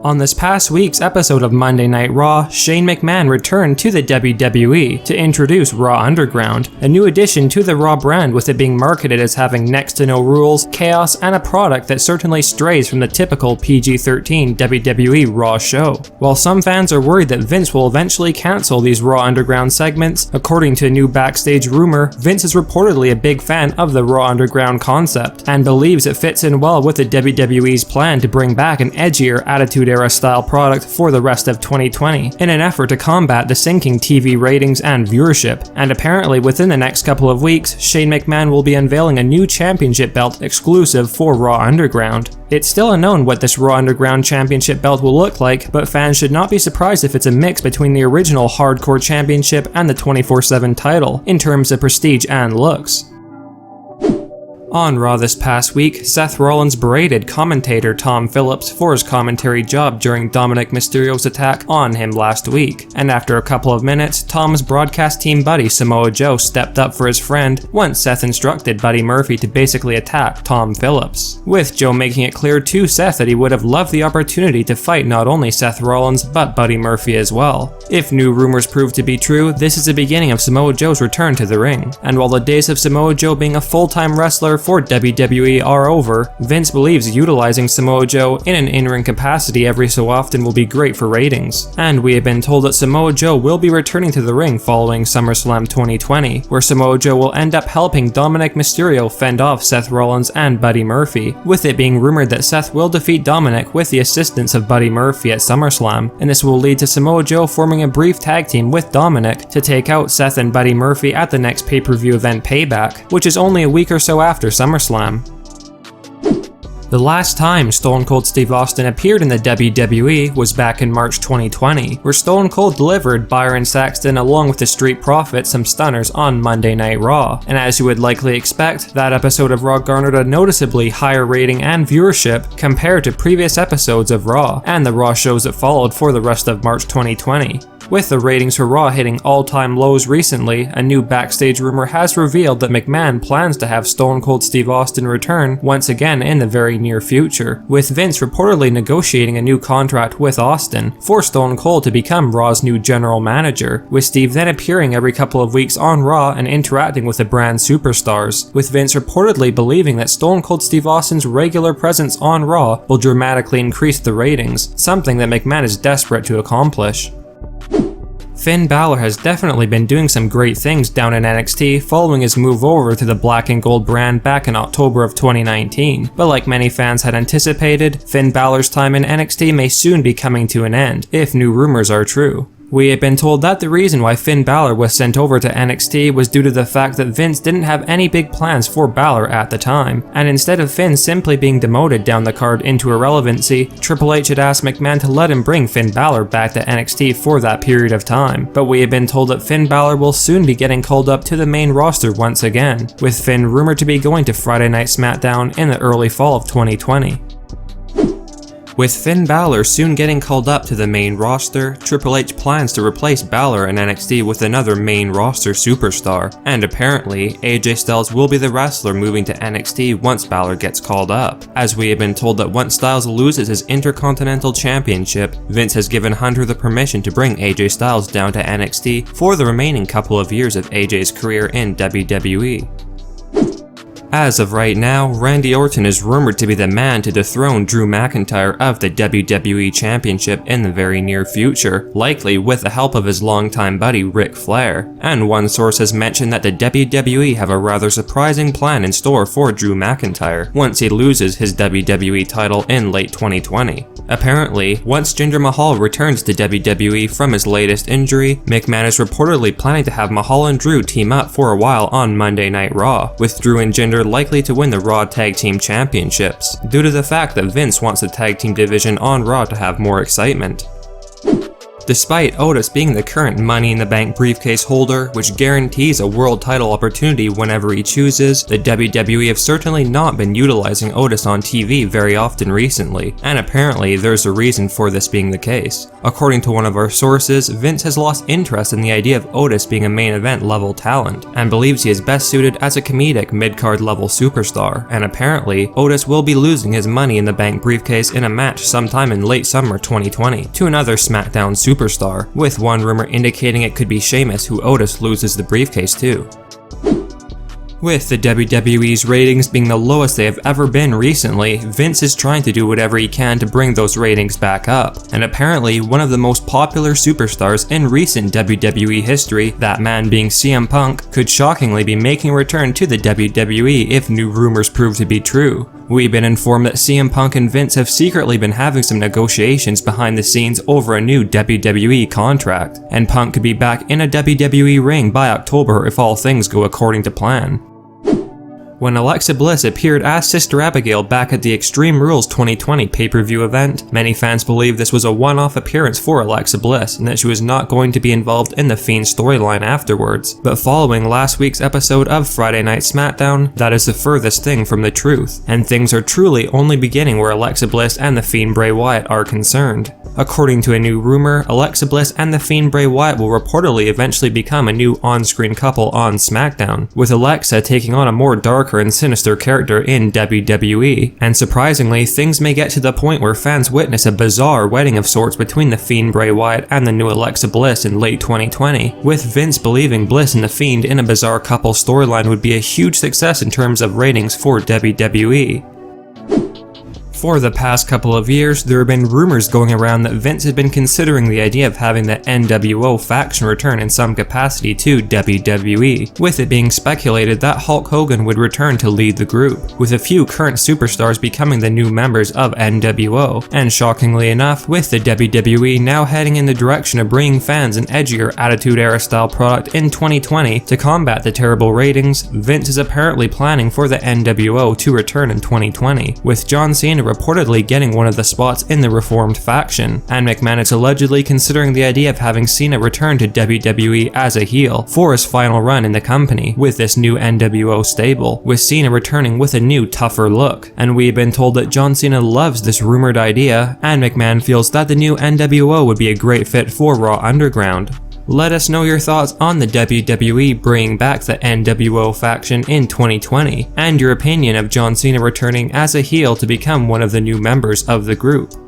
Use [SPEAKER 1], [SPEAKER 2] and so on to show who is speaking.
[SPEAKER 1] On this past week's episode of Monday Night Raw, Shane McMahon returned to the WWE to introduce Raw Underground, a new addition to the Raw brand, with it being marketed as having next to no rules, chaos, and a product that certainly strays from the typical PG-13 WWE Raw show. While some fans are worried that Vince will eventually cancel these Raw Underground segments, according to a new backstage rumor, Vince is reportedly a big fan of the Raw Underground concept, and believes it fits in well with the WWE's plan to bring back an edgier Attitude Era style product for the rest of 2020, in an effort to combat the sinking TV ratings and viewership. And apparently within the next couple of weeks, Shane McMahon will be unveiling a new championship belt exclusive for Raw Underground. It's still unknown what this Raw Underground championship belt will look like, but fans should not be surprised if it's a mix between the original Hardcore Championship and the 24/7 title, in terms of prestige and looks. On Raw this past week, Seth Rollins berated commentator Tom Phillips for his commentary job during Dominic Mysterio's attack on him last week, and after a couple of minutes, Tom's broadcast team buddy Samoa Joe stepped up for his friend once Seth instructed Buddy Murphy to basically attack Tom Phillips, with Joe making it clear to Seth that he would have loved the opportunity to fight not only Seth Rollins but Buddy Murphy as well. If new rumors prove to be true, this is the beginning of Samoa Joe's return to the ring, and while the days of Samoa Joe being a full-time wrestler for WWE are over, Vince believes utilizing Samoa Joe in an in-ring capacity every so often will be great for ratings, and we have been told that Samoa Joe will be returning to the ring following SummerSlam 2020, where Samoa Joe will end up helping Dominic Mysterio fend off Seth Rollins and Buddy Murphy, with it being rumored that Seth will defeat Dominic with the assistance of Buddy Murphy at SummerSlam, and this will lead to Samoa Joe forming a brief tag team with Dominic to take out Seth and Buddy Murphy at the next pay-per-view event Payback, which is only a week or so after SummerSlam. The last time Stone Cold Steve Austin appeared in the WWE was back in March 2020, where Stone Cold delivered Byron Saxton along with the Street Profits some stunners on Monday Night Raw, and as you would likely expect, that episode of Raw garnered a noticeably higher rating and viewership compared to previous episodes of Raw, and the Raw shows that followed for the rest of March 2020. With the ratings for Raw hitting all-time lows recently, a new backstage rumor has revealed that McMahon plans to have Stone Cold Steve Austin return once again in the very near future, with Vince reportedly negotiating a new contract with Austin for Stone Cold to become Raw's new general manager, with Steve then appearing every couple of weeks on Raw and interacting with the brand's superstars, with Vince reportedly believing that Stone Cold Steve Austin's regular presence on Raw will dramatically increase the ratings, something that McMahon is desperate to accomplish. Finn Balor has definitely been doing some great things down in NXT following his move over to the Black and Gold brand back in October of 2019, but like many fans had anticipated, Finn Balor's time in NXT may soon be coming to an end, if new rumors are true. We had been told that the reason why Finn Balor was sent over to NXT was due to the fact that Vince didn't have any big plans for Balor at the time, and instead of Finn simply being demoted down the card into irrelevancy, Triple H had asked McMahon to let him bring Finn Balor back to NXT for that period of time, but we had been told that Finn Balor will soon be getting called up to the main roster once again, with Finn rumored to be going to Friday Night SmackDown in the early fall of 2020. With Finn Balor soon getting called up to the main roster, Triple H plans to replace Balor in NXT with another main roster superstar, and apparently, AJ Styles will be the wrestler moving to NXT once Balor gets called up, as we have been told that once Styles loses his Intercontinental Championship, Vince has given Hunter the permission to bring AJ Styles down to NXT for the remaining couple of years of AJ's career in WWE. As of right now, Randy Orton is rumored to be the man to dethrone Drew McIntyre of the WWE Championship in the very near future, likely with the help of his longtime buddy Ric Flair, and one source has mentioned that the WWE have a rather surprising plan in store for Drew McIntyre once he loses his WWE title in late 2020. Apparently, once Jinder Mahal returns to WWE from his latest injury, McMahon is reportedly planning to have Mahal and Drew team up for a while on Monday Night Raw, with Drew and Jinder likely to win the Raw Tag Team Championships, due to the fact that Vince wants the tag team division on Raw to have more excitement. Despite Otis being the current Money in the Bank briefcase holder, which guarantees a world title opportunity whenever he chooses, the WWE have certainly not been utilizing Otis on TV very often recently, and apparently there's a reason for this being the case. According to one of our sources, Vince has lost interest in the idea of Otis being a main event level talent, and believes he is best suited as a comedic mid-card level superstar, and apparently, Otis will be losing his Money in the Bank briefcase in a match sometime in late summer 2020 to another SmackDown superstar, with one rumor indicating it could be Sheamus who Otis loses the briefcase to. With the WWE's ratings being the lowest they have ever been recently, Vince is trying to do whatever he can to bring those ratings back up, and apparently one of the most popular superstars in recent WWE history, that man being CM Punk, could shockingly be making a return to the WWE if new rumors prove to be true. We've been informed that CM Punk and Vince have secretly been having some negotiations behind the scenes over a new WWE contract, and Punk could be back in a WWE ring by October if all things go according to plan. When Alexa Bliss appeared as Sister Abigail back at the Extreme Rules 2020 pay-per-view event, many fans believe this was a one-off appearance for Alexa Bliss and that she was not going to be involved in the Fiend storyline afterwards. But following last week's episode of Friday Night SmackDown, that is the furthest thing from the truth, and things are truly only beginning where Alexa Bliss and the Fiend Bray Wyatt are concerned. According to a new rumor, Alexa Bliss and the Fiend Bray Wyatt will reportedly eventually become a new on-screen couple on SmackDown, with Alexa taking on a more darker and sinister character in WWE, and surprisingly, things may get to the point where fans witness a bizarre wedding of sorts between the Fiend Bray Wyatt and the new Alexa Bliss in late 2020, with Vince believing Bliss and the Fiend in a bizarre couple storyline would be a huge success in terms of ratings for WWE. For the past couple of years, there have been rumors going around that Vince had been considering the idea of having the nWo faction return in some capacity to WWE, with it being speculated that Hulk Hogan would return to lead the group, with a few current superstars becoming the new members of nWo, and shockingly enough, with the WWE now heading in the direction of bringing fans an edgier Attitude Era style product in 2020 to combat the terrible ratings, Vince is apparently planning for the nWo to return in 2020, with John Cena reportedly getting one of the spots in the reformed faction, and McMahon is allegedly considering the idea of having Cena return to WWE as a heel for his final run in the company with this new nWo stable, with Cena returning with a new tougher look. And we've been told that John Cena loves this rumored idea, and McMahon feels that the new nWo would be a great fit for Raw Underground. Let us know your thoughts on the WWE bringing back the nWo faction in 2020, and your opinion of John Cena returning as a heel to become one of the new members of the group.